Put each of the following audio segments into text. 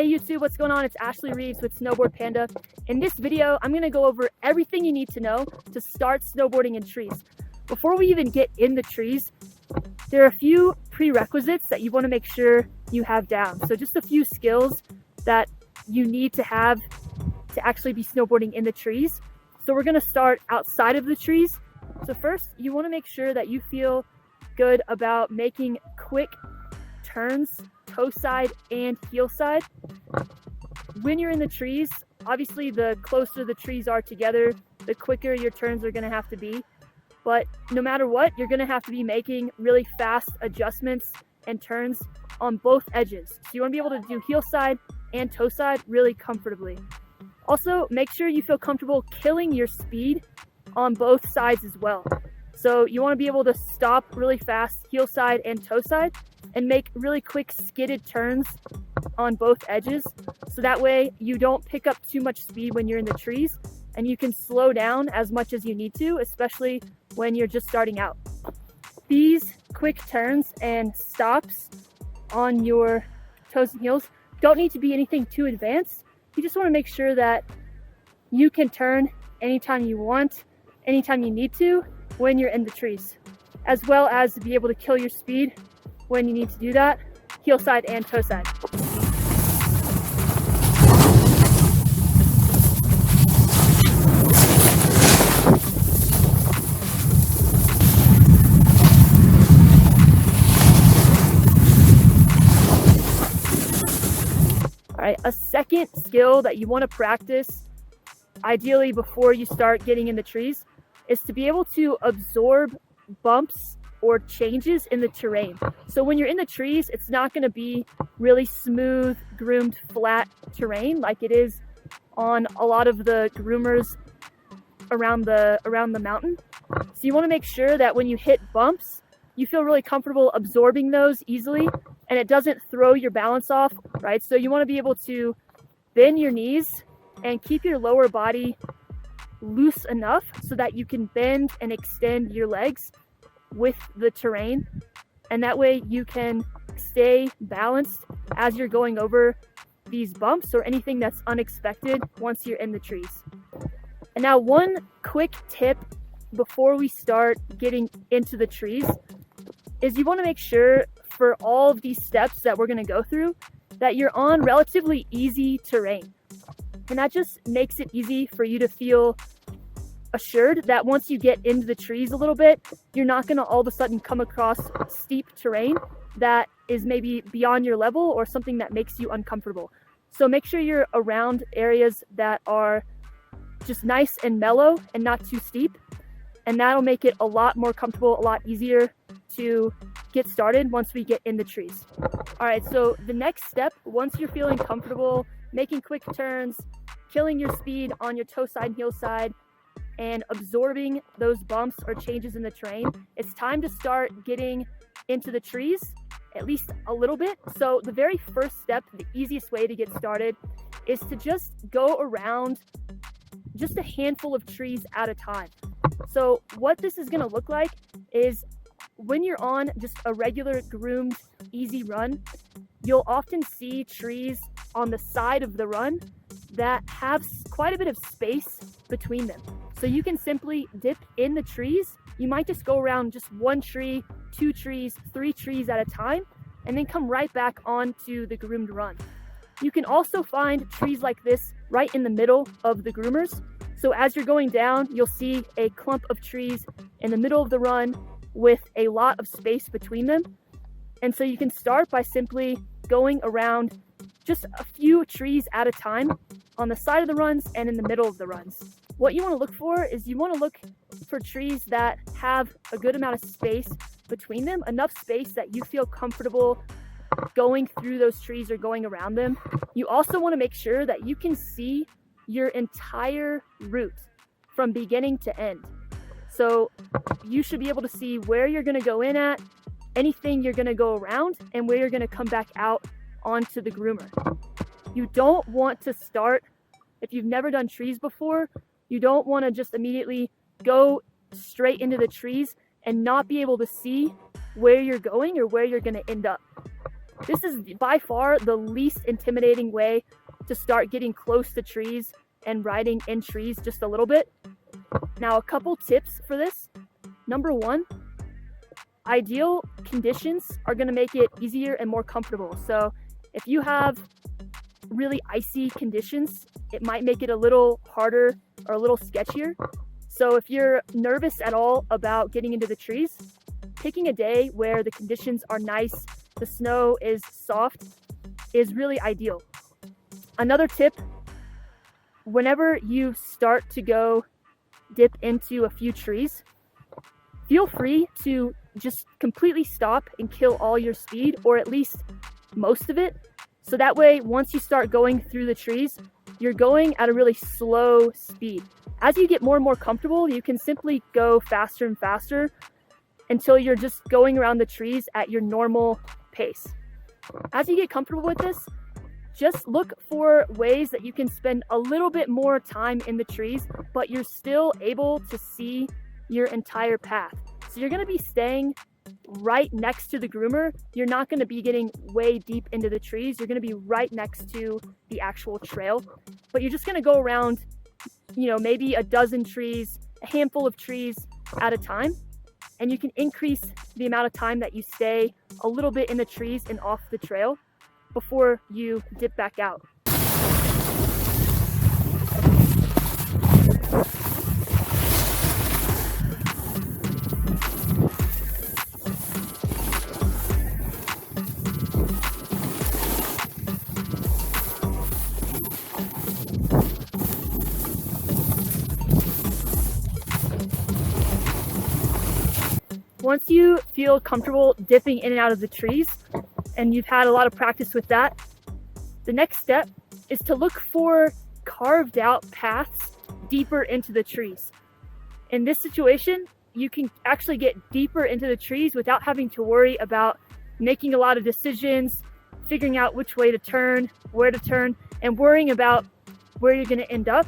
Hey YouTube, what's going on? It's Ashley Reeves with Snowboard Panda. In this video, I'm going to go over everything you need to know to start snowboarding in trees. Before we even get in the trees, there are a few prerequisites that you want to make sure you have down. So just a few skills that you need to have to actually be snowboarding in the trees. So we're going to start outside of the trees. So first, you want to make sure that you feel good about making quick turns, toe side and heel side. When you're in the trees, obviously the closer the trees are together, the quicker your turns are going to have to be. But no matter what, you're going to have to be making really fast adjustments and turns on both edges. So you want to be able to do heel side and toe side really comfortably. Also, make sure you feel comfortable killing your speed on both sides as well. So you want to be able to stop really fast heel side and toe side and make really quick skidded turns on both edges. So that way you don't pick up too much speed when you're in the trees and you can slow down as much as you need to, especially when you're just starting out. These quick turns and stops on your toes and heels don't need to be anything too advanced. You just want to make sure that you can turn anytime you want, anytime you need to when you're in the trees, as well as to be able to kill your speed when you need to do that, heel side and toe side. All right, a second skill that you want to practice, ideally before you start getting in the trees, is to be able to absorb bumps or changes in the terrain. So when you're in the trees, it's not going to be really smooth, groomed, flat terrain like it is on a lot of the groomers around the mountain. So you want to make sure that when you hit bumps, you feel really comfortable absorbing those easily and it doesn't throw your balance off, right? So you want to be able to bend your knees and keep your lower body loose enough so that you can bend and extend your legs with the terrain, and that way you can stay balanced as you're going over these bumps or anything that's unexpected once you're in the trees. And now one quick tip before we start getting into the trees is you want to make sure for all of these steps that we're going to go through that you're on relatively easy terrain, and that just makes it easy for you to feel assured that once you get into the trees a little bit, you're not going to all of a sudden come across steep terrain that is maybe beyond your level or something that makes you uncomfortable. So make sure you're around areas that are just nice and mellow and not too steep, and that'll make it a lot more comfortable, a lot easier to get started once we get in the trees. All right, so the next step, once you're feeling comfortable making quick turns, killing your speed on your toe side and heel side, and absorbing those bumps or changes in the terrain, it's time to start getting into the trees, at least a little bit. So the very first step, the easiest way to get started, is to just go around just a handful of trees at a time. So what this is going to look like is when you're on just a regular groomed easy run, you'll often see trees on the side of the run that have quite a bit of space between them. So you can simply dip in the trees. You might just go around just one tree, two trees, three trees at a time, and then come right back onto the groomed run. You can also find trees like this right in the middle of the groomers. So as you're going down, you'll see a clump of trees in the middle of the run with a lot of space between them. And so you can start by simply going around just a few trees at a time on the side of the runs and in the middle of the runs. What you want to look for is you want to look for trees that have a good amount of space between them, enough space that you feel comfortable going through those trees or going around them. You also want to make sure that you can see your entire route from beginning to end. So you should be able to see where you're going to go in at, anything you're going to go around, and where you're going to come back out onto the groomer. You don't want to start, if you've never done trees before, you don't want to just immediately go straight into the trees and not be able to see where you're going or where you're going to end up. This is by far the least intimidating way to start getting close to trees and riding in trees just a little bit. Now, a couple tips for this. Number one, ideal conditions are going to make it easier and more comfortable. So if you have really icy conditions, it might make it a little harder or a little sketchier. So if you're nervous at all about getting into the trees, picking a day where the conditions are nice, the snow is soft, is really ideal. Another tip, whenever you start to go dip into a few trees, feel free to just completely stop and kill all your speed, or at least most of it. So that way, once you start going through the trees, you're going at a really slow speed. As you get more and more comfortable, you can simply go faster and faster until you're just going around the trees at your normal pace. As you get comfortable with this, just look for ways that you can spend a little bit more time in the trees, but you're still able to see your entire path. So you're going to be staying right next to the groomer. You're not going to be getting way deep into the trees. You're going to be right next to the actual trail, but you're just going to go around, maybe a dozen trees, a handful of trees at a time. And you can increase the amount of time that you stay a little bit in the trees and off the trail before you dip back out. Once you feel comfortable dipping in and out of the trees, and you've had a lot of practice with that, the next step is to look for carved out paths deeper into the trees. In this situation, you can actually get deeper into the trees without having to worry about making a lot of decisions, figuring out which way to turn, where to turn, and worrying about where you're going to end up.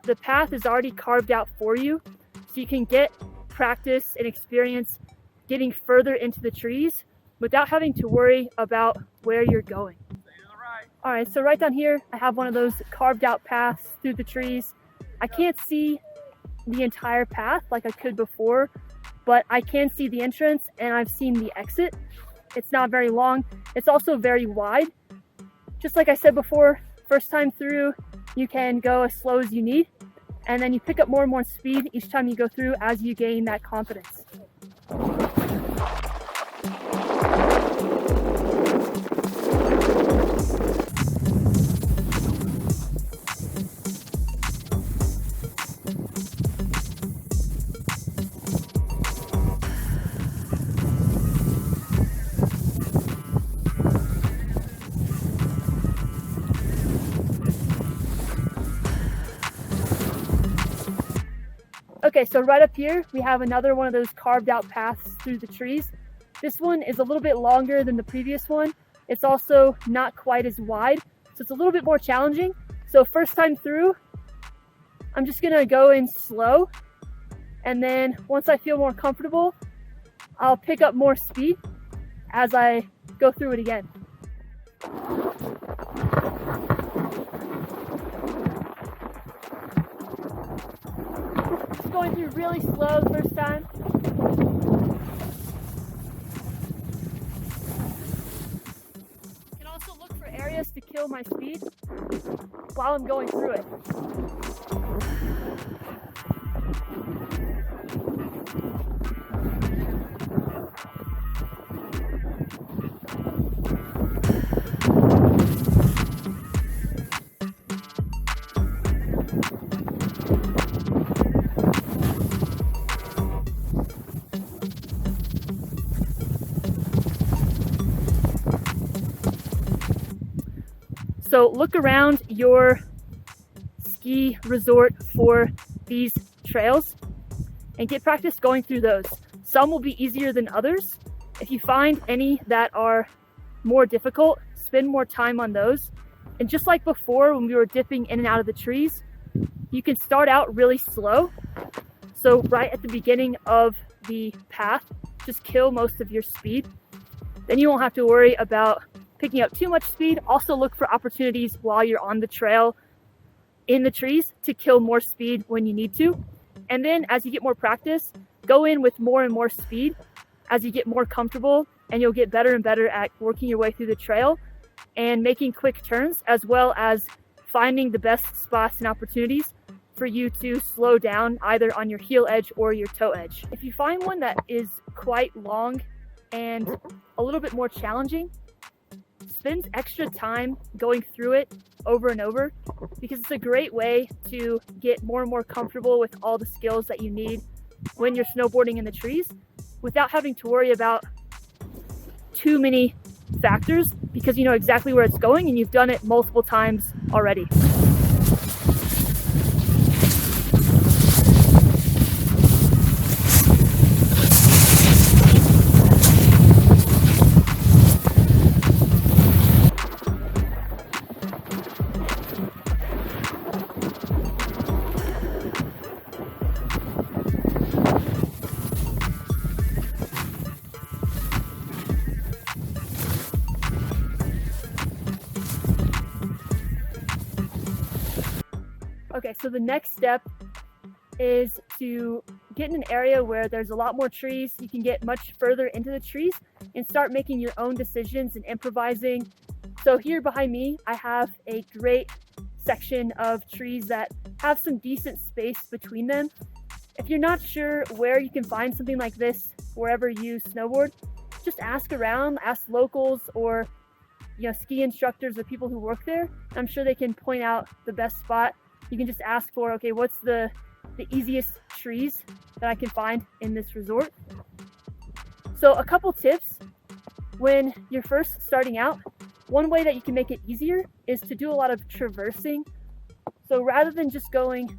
The path is already carved out for you, so you can get practice and experience getting further into the trees without having to worry about where you're going. All right, so right down here, I have one of those carved out paths through the trees. I can't see the entire path like I could before, but I can see the entrance and I've seen the exit. It's not very long. It's also very wide. Just like I said before, first time through, you can go as slow as you need, and then you pick up more and more speed each time you go through as you gain that confidence. Okay, so right up here, we have another one of those carved out paths through the trees. This one is a little bit longer than the previous one. It's also not quite as wide, so it's a little bit more challenging. So first time through, I'm just gonna go in slow. And then once I feel more comfortable, I'll pick up more speed as I go through it again. Just going through really slow the first time. Can also look for areas to kill my speed while I'm going through it. So look around your ski resort for these trails and get practice going through those. Some will be easier than others. If you find any that are more difficult, spend more time on those. And just like before when we were dipping in and out of the trees, you can start out really slow. So right at the beginning of the path, just kill most of your speed. then you won't have to worry about picking up too much speed. Also look for opportunities while you're on the trail in the trees to kill more speed when you need to. And then as you get more practice, go in with more and more speed as you get more comfortable, and you'll get better and better at working your way through the trail and making quick turns, as well as finding the best spots and opportunities for you to slow down either on your heel edge or your toe edge. If you find one that is quite long and a little bit more challenging, spend extra time going through it over and over, because it's a great way to get more and more comfortable with all the skills that you need when you're snowboarding in the trees without having to worry about too many factors, because you know exactly where it's going and you've done it multiple times already. Okay, so the next step is to get in an area where there's a lot more trees. You can get much further into the trees and start making your own decisions and improvising. So here behind me, I have a great section of trees that have some decent space between them. If you're not sure where you can find something like this wherever you snowboard, just ask around, ask locals or ski instructors or people who work there. I'm sure they can point out the best spot. You can just ask for, okay, what's the easiest trees that I can find in this resort? So a couple tips when you're first starting out. One way that you can make it easier is to do a lot of traversing. So rather than just going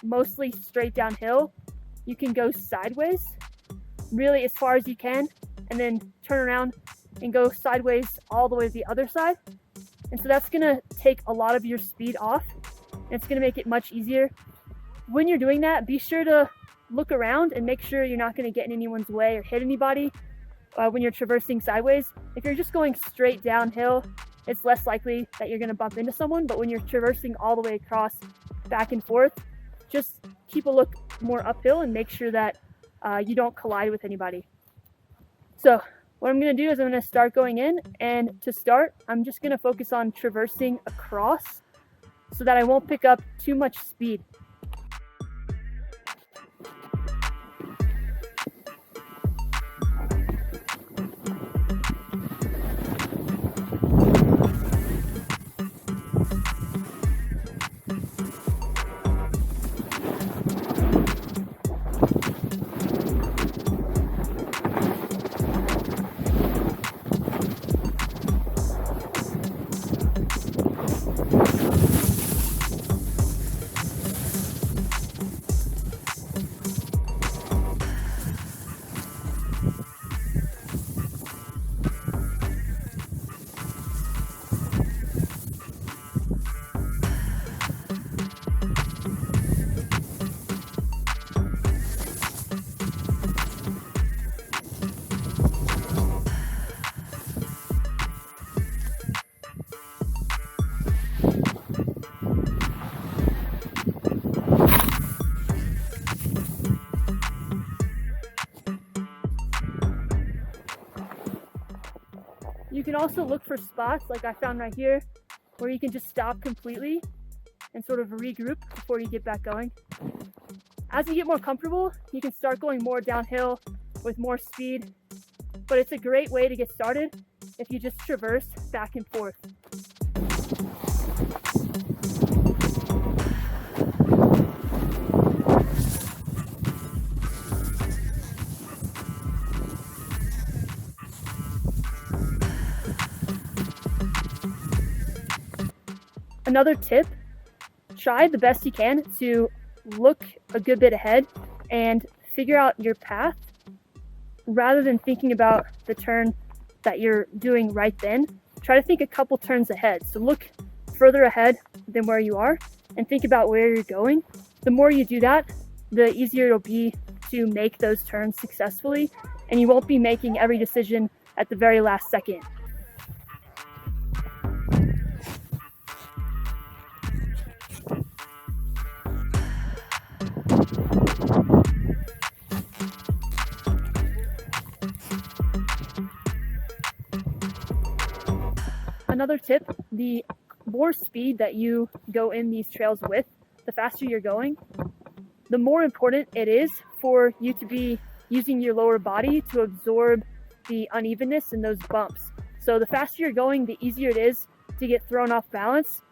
mostly straight downhill, you can go sideways really as far as you can and then turn around and go sideways all the way to the other side. And so that's gonna take a lot of your speed off. It's going to make it much easier. When you're doing that, be sure to look around and make sure you're not going to get in anyone's way or hit anybody when you're traversing sideways. If you're just going straight downhill, it's less likely that you're going to bump into someone. But when you're traversing all the way across, back and forth, just keep a look more uphill and make sure that you don't collide with anybody. So what I'm going to do is I'm going to start going in, and to start, I'm just going to focus on traversing across so that I won't pick up too much speed. You can also look for spots like I found right here where you can just stop completely and sort of regroup before you get back going. As you get more comfortable, you can start going more downhill with more speed, but it's a great way to get started if you just traverse back and forth. Another tip, try the best you can to look a good bit ahead and figure out your path rather than thinking about the turn that you're doing right then. Try to think a couple turns ahead. So look further ahead than where you are and think about where you're going. The more you do that, the easier it'll be to make those turns successfully, and you won't be making every decision at the very last second. Another tip, the more speed that you go in these trails with, the faster you're going, the more important it is for you to be using your lower body to absorb the unevenness in those bumps. So the faster you're going, the easier it is to get thrown off balance.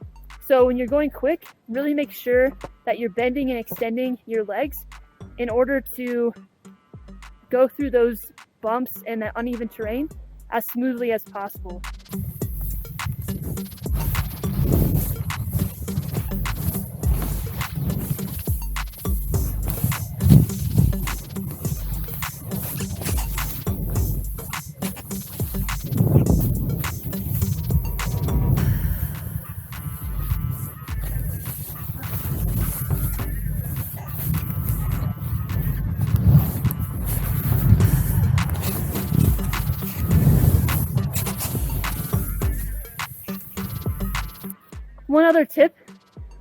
So when you're going quick, really make sure that you're bending and extending your legs in order to go through those bumps and that uneven terrain as smoothly as possible. One other tip,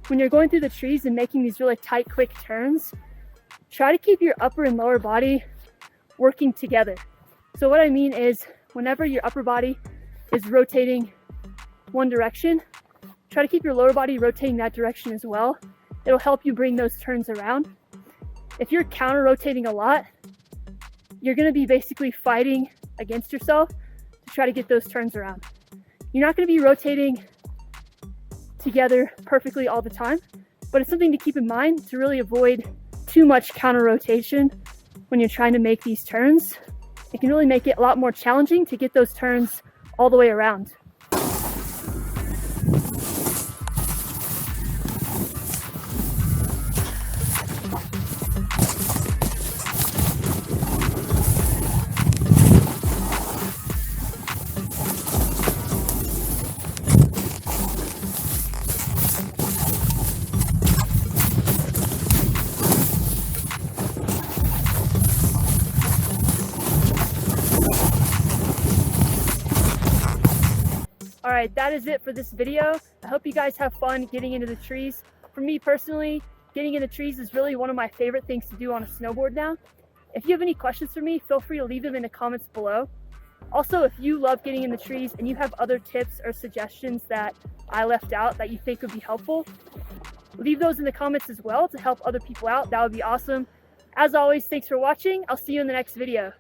when you're going through the trees and making these really tight, quick turns, try to keep your upper and lower body working together. So what I mean is, whenever your upper body is rotating one direction, try to keep your lower body rotating that direction as well. It'll help you bring those turns around. If you're counter rotating a lot, you're gonna be basically fighting against yourself to try to get those turns around. You're not gonna be rotating together perfectly all the time, but it's something to keep in mind to really avoid too much counter rotation when you're trying to make these turns. It can really make it a lot more challenging to get those turns all the way around. All right, that is it for this video. I hope you guys have fun getting into the trees. For me personally, getting in the trees is really one of my favorite things to do on a snowboard now. If you have any questions for me, feel free to leave them in the comments below. Also, if you love getting in the trees and you have other tips or suggestions that I left out that you think would be helpful, leave those in the comments as well to help other people out. That would be awesome. As always, thanks for watching. I'll see you in the next video.